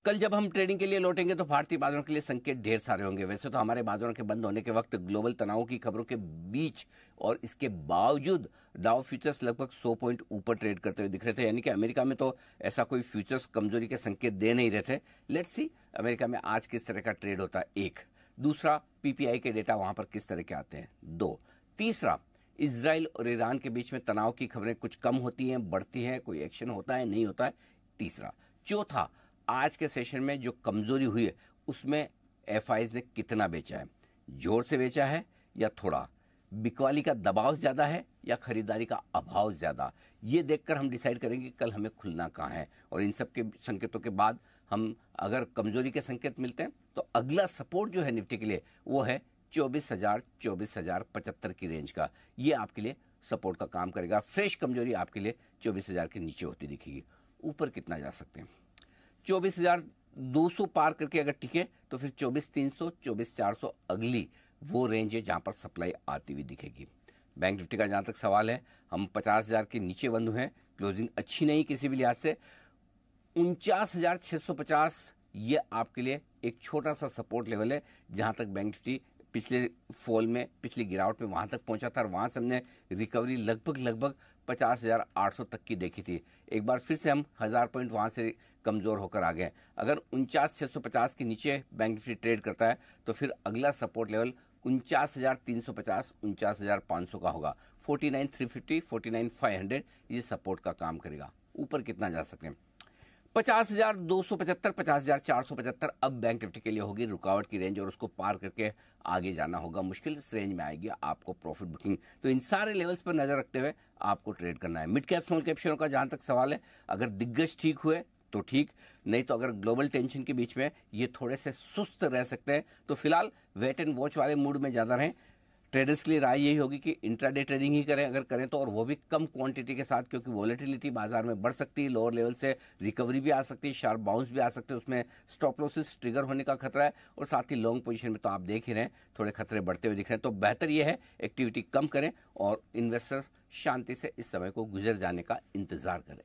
कल जब हम ट्रेडिंग के लिए लौटेंगे तो भारतीय बाजारों के लिए संकेत ढेर सारे होंगे। वैसे तो हमारे बाजारों के बंद होने के वक्त ग्लोबल तनाव की खबरों के बीच और इसके बावजूद डाउ फ्यूचर्स लगभग 100 पॉइंट ऊपर ट्रेड करते हुए दिख रहे थे, यानी कि अमेरिका में तो ऐसा कोई फ्यूचर्स कमजोरी के संकेत दे नहीं रहे थे। लेट्स सी अमेरिका में आज किस तरह का ट्रेड होता है, एक। दूसरा, पीपीआई के डेटा वहां पर किस तरह के आते हैं, दो। तीसरा, इजराइल और ईरान के बीच में तनाव की खबरें कुछ कम होती हैं, बढ़ती हैं, कोई एक्शन होता है, नहीं होता है, तीसरा। चौथा, आज के सेशन में जो कमजोरी हुई है उसमें एफआईज ने कितना बेचा है, जोर से बेचा है या थोड़ा, बिकवाली का दबाव ज्यादा है या खरीदारी का अभाव ज्यादा, ये देखकर हम डिसाइड करेंगे कल हमें खुलना कहाँ है। और इन सब के संकेतों के बाद हम अगर कमजोरी के संकेत मिलते हैं तो अगला सपोर्ट जो है निफ्टी के लिए वो है 24,075 की रेंज का। ये आपके लिए सपोर्ट का काम करेगा। फ्रेश कमजोरी आपके लिए 24,000 के नीचे होती दिखेगी। ऊपर कितना जा सकते हैं, 24,200 पार करके अगर टिके तो फिर 24,300, 24,400 अगली वो रेंज है जहां पर सप्लाई आती हुई दिखेगी। बैंक निफ्टी का जहां तक सवाल है, हम 50,000 के नीचे बंद हुए हैं, क्लोजिंग अच्छी नहीं किसी भी लिहाज से। 49,650 ये आपके लिए एक छोटा सा सपोर्ट लेवल है जहां तक बैंक निफ्टी पिछले फॉल में, पिछली गिरावट में वहां तक पहुंचा था और वहां से हमने रिकवरी लगभग 50,800 तक की देखी थी। एक बार फिर से हम 1000 पॉइंट वहां से कमजोर होकर आ गए। अगर 49,650 के नीचे बैंक निफ्टी ट्रेड करता है तो फिर अगला सपोर्ट लेवल 49,350, 49,500 का होगा। 49,350, 49,500 ये सपोर्ट का काम करेगा। ऊपर कितना जा सकते हैं, 50,275, 50,475 अब बैंक निफ्टी के लिए होगी रुकावट की रेंज और उसको पार करके आगे जाना होगा। मुश्किल इस रेंज में आएगी आपको प्रॉफिट बुकिंग। तो इन सारे लेवल्स पर नजर रखते हुए आपको ट्रेड करना है। मिड कैप स्मॉल कैप शेयरों का जहां तक सवाल है, अगर दिग्गज ठीक हुए तो ठीक, नहीं तो अगर ग्लोबल टेंशन के बीच में ये थोड़े से सुस्त रह सकते हैं तो फिलहाल वेट एंड वॉच वाले मूड में ज्यादा रहें। ट्रेडर्स के लिए राय यही होगी कि इंट्राडे ट्रेडिंग ही करें, अगर करें तो, और वो भी कम क्वांटिटी के साथ, क्योंकि वॉलेटिलिटी बाजार में बढ़ सकती है, लोअर लेवल से रिकवरी भी आ सकती है, शार्प बाउंस भी आ सकते हैं, उसमें स्टॉप लॉसेस ट्रिगर होने का खतरा है। और साथ ही लॉन्ग पोजीशन में तो आप देख ही रहे हैं थोड़े खतरे बढ़ते हुए दिख रहे हैं। तो बेहतर यह है एक्टिविटी कम करें और इन्वेस्टर्स शांति से इस समय को गुजर जाने का इंतजार करें।